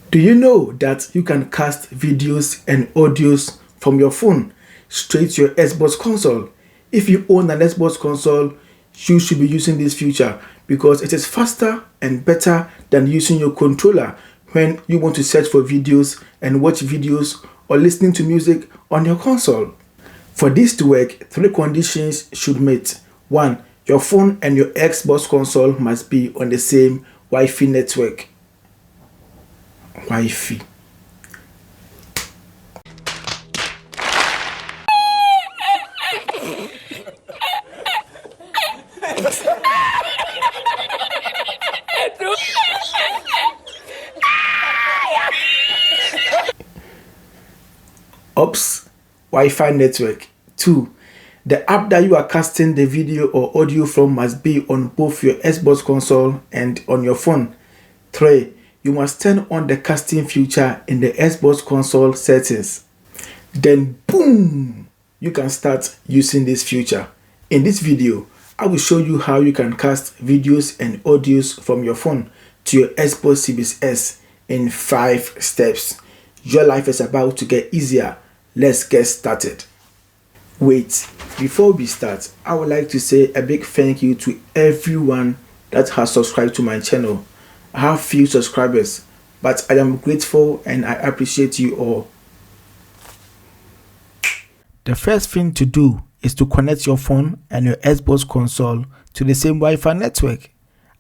Do you know that you can cast videos and audios from your phone straight to your Xbox console? If you own an Xbox console, you should be using this feature because it is faster and better than using your controller when you want to search for videos and watch videos or listening to music on your console. For this to work, three conditions should meet. 1. Your phone and your Xbox console must be on the same Wi-Fi network. Wi-Fi. Ops, Wi-Fi network. 2. The app that you are casting the video or audio from must be on both your Xbox console and on your phone. 3. You must turn on the casting feature in the Xbox console settings. Then boom, you can start using this feature. In this video, I will show you how you can cast videos and audios from your phone to your Xbox Series S in 5 steps. Your life is about to get easier. Let's get started. Wait, before we start, I would like to say a big thank you to everyone that has subscribed to my channel. I have few subscribers, but I am grateful and I appreciate you all. The first thing to do is to connect your phone and your Xbox console to the same Wi-Fi network.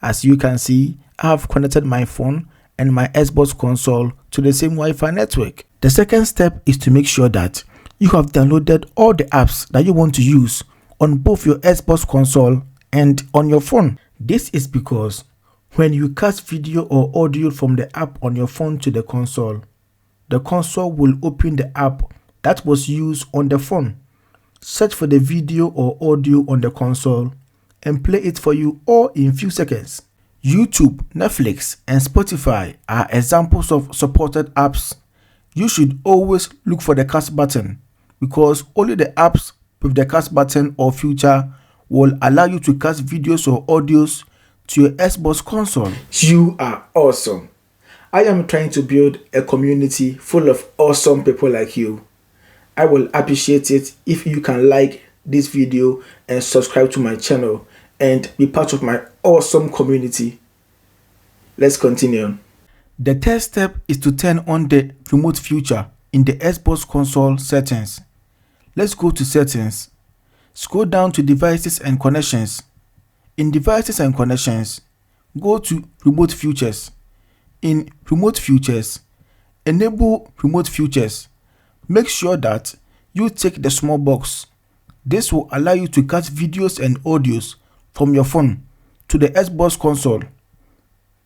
As you can see, I have connected my phone and my Xbox console to the same Wi-Fi network. The second step is to make sure that you have downloaded all the apps that you want to use on both your Xbox console and on your phone. This is because when you cast video or audio from the app on your phone to the console will open the app that was used on the phone, search for the video or audio on the console, and play it for you all in few seconds. YouTube, Netflix, and Spotify are examples of supported apps. You should always look for the cast button because only the apps with the cast button or feature will allow you to cast videos or audios to your Xbox console. You are awesome. I am trying to build a community full of awesome people like you. I will appreciate it if you can like this video and subscribe to my channel and be part of my awesome community. Let's continue. The third step is to turn on the remote feature in the Xbox console settings. Let's go to settings. Scroll down to devices and connections. In devices and connections, go to remote features. In remote features, enable remote features. Make sure that you tick the small box. This will allow you to cast videos and audios from your phone to the Xbox console.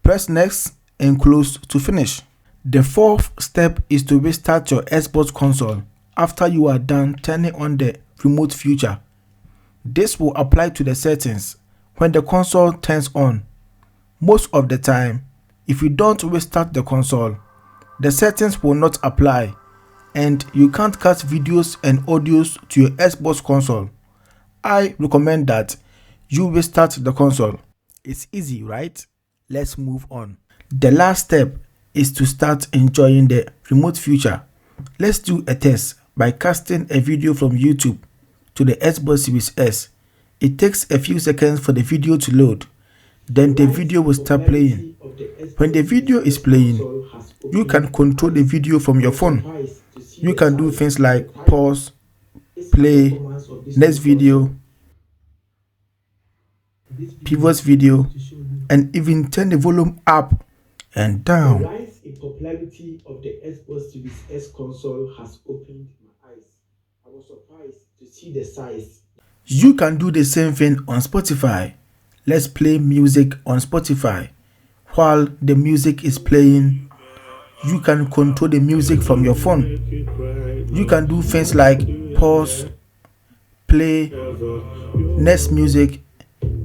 Press next and close to finish. The fourth step is to restart your Xbox console after you are done turning on the remote feature. This will apply to the settings when the console turns on. Most of the time, if you don't restart the console, the settings will not apply and you can't cast videos and audios to your Xbox console. I recommend that you restart the console. It's easy, right? Let's move on. The last step is to start enjoying the remote feature. Let's do a test by casting a video from YouTube to the Xbox Series S. It takes a few seconds for the video to load. Then the video will start playing. When the video is playing, you can control the video from your phone. You can do things like pause, play, next video, previous video, and even turn the volume up and down. The rise in popularity of the Xbox Series S console has opened my eyes. I was surprised to see the size. You can do the same thing on Spotify. Let's play music on Spotify. While the music is playing, you can control the music from your phone. You can do things like pause, play, next music,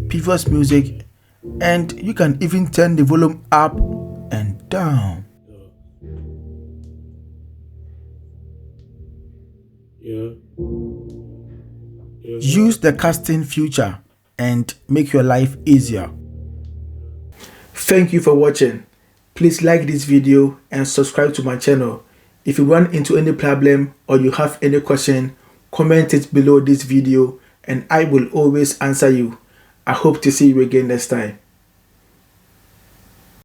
previous music, and you can even turn the volume up and down. Use the casting feature and make your life easier. Thank you for watching. Please like this video and subscribe to my channel. If you run into any problem or you have any question, comment it below this video and I will always answer you. I hope to see you again next time.